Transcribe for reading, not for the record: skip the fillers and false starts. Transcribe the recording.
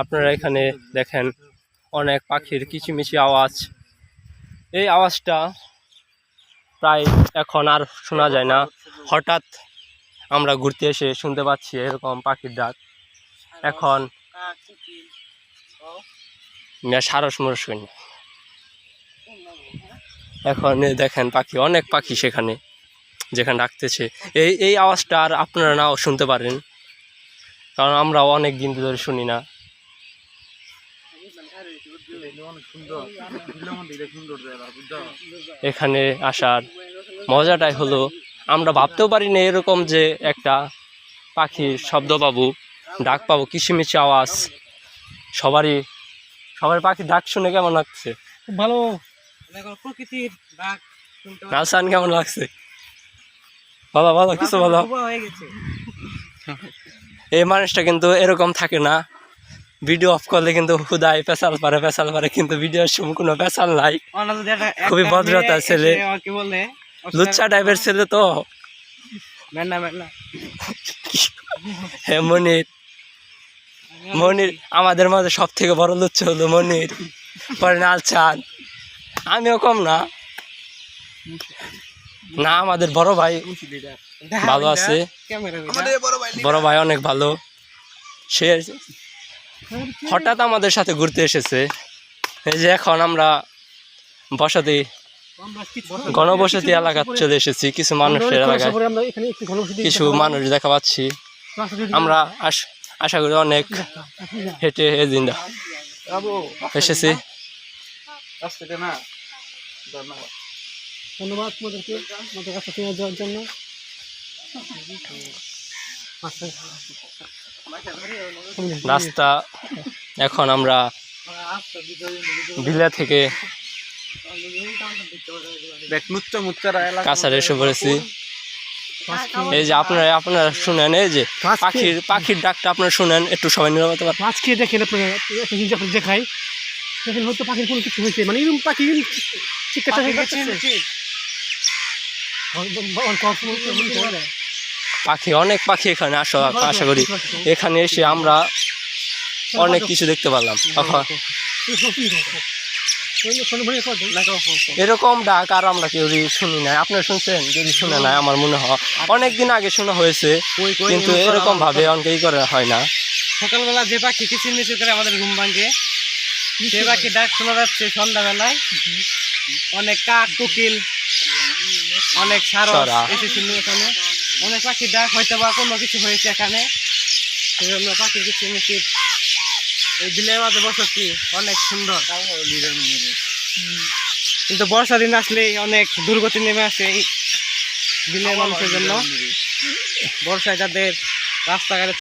আপনারা এখানে দেখেন অনেক পাখির কিচিমিচি আওয়াজ। এই আওয়াজটা প্রায় এখন আর শোনা যায় না। হঠাৎ আমরা ঘুরতে এসে শুনতে পাচ্ছি এরকম পাখির ডাক। এখন সারস মরস করি। এখন দেখেন পাখি, অনেক পাখি সেখানে যেখানে ডাকতেছে। এই আওয়াজটা আর আপনারা নাও শুনতে পারেন, কারণ আমরাও অনেক দিন ধরে শুনি না। এখানে আসার মজাটাই হলো আমরা ভাবতেও পারি না এরকম যে একটা পাখির শব্দ পাবো, ডাক পাবো, কিচিমিচি আওয়াজ। সবার পাখির ডাক শুনে কেমন লাগছে? খুব ভালো, প্রকৃতির ডাক। নালসান কেমন লাগছে? বলো বলো, কিছু বলো। এই মানুষটা কিন্তু এরকম থাকে না, ভিডিও অফ করলে কিন্তু হুদায় পেশাল পারে, কিন্তু ভিডিওর সময় কোনো পেশাল নাই। খুবই ভদ্রতার ছেলে, লুচ্চা টাইপের ছেলে তো। হ্যাঁ, মনির আমাদের মাঝে সব থেকে বড় লুচ্চা হলো মনির, পরে নালচান। আমিও কম না। আমাদের বড় ভাই ভালো আছে, বড় ভাই অনেক ভালো। সে হঠাৎ আমাদের সাথে ঘুরতে এসেছে। এই যে এখন আমরা ঘনবসতি এলাকায় চলে এসেছি। কিছু মানুষের এলাকায় কিছু মানুষ দেখা পাচ্ছি। আমরা আশা করি অনেক হেঁটে এসেছি। ধন্যবাদ তোমাদেরকে আমাদের কাছে নিয়ে যাওয়ার জন্য। রাস্তা এখন আমরা বিলা থেকে কাছাড়ে এসে পড়েছি। এই যে আপনারা শুনেন, এই যে পাখির ডাকটা আপনারা শুনেন, একটু সবাই নিরাপত্তা। মাছ খেয়ে দেখেন আপনারা, একটা জিনিস আপনার দেখাই, দেখেন হয়তো পাখির কোনো কিছু হয়েছে, মানে এরকম পাখি অনেক পাখি এখানে আশা করি এখানে এসে আমরা অনেক কিছু দেখতে পারলাম। এরকম ডাক আর আমরা কেউ শুনি নাই। আপনারা শুনছেন? যদি শুনে নাই, আমার মনে হয় অনেকদিন আগে শোনা হয়েছে, কিন্তু এরকম ভাবে অনেকেই করা হয় না। সকালবেলা যে পাখি কিচিরমিচির করে আমাদের ঘুম ভাঙে, সে পাখি ডাক শোনা যাচ্ছে সন্ধ্যাবেলায়। অনেক কাক, কোকিল, অনেক সারস এসেছিল এখানে। অনেক পাখির ডাক, হয়তো বা কোনো কিছু হয়েছে এখানে, সেজন্য পাখির কিচিরমিচির। এই বিলের মাঝে বসতি অনেক সুন্দর, কিন্তু বর্ষা দিন আসলে অনেক দুর্গতি নেমে আসে এই বিলের মানুষের জন্য। বর্ষায় যাদের রাস্তাঘাটে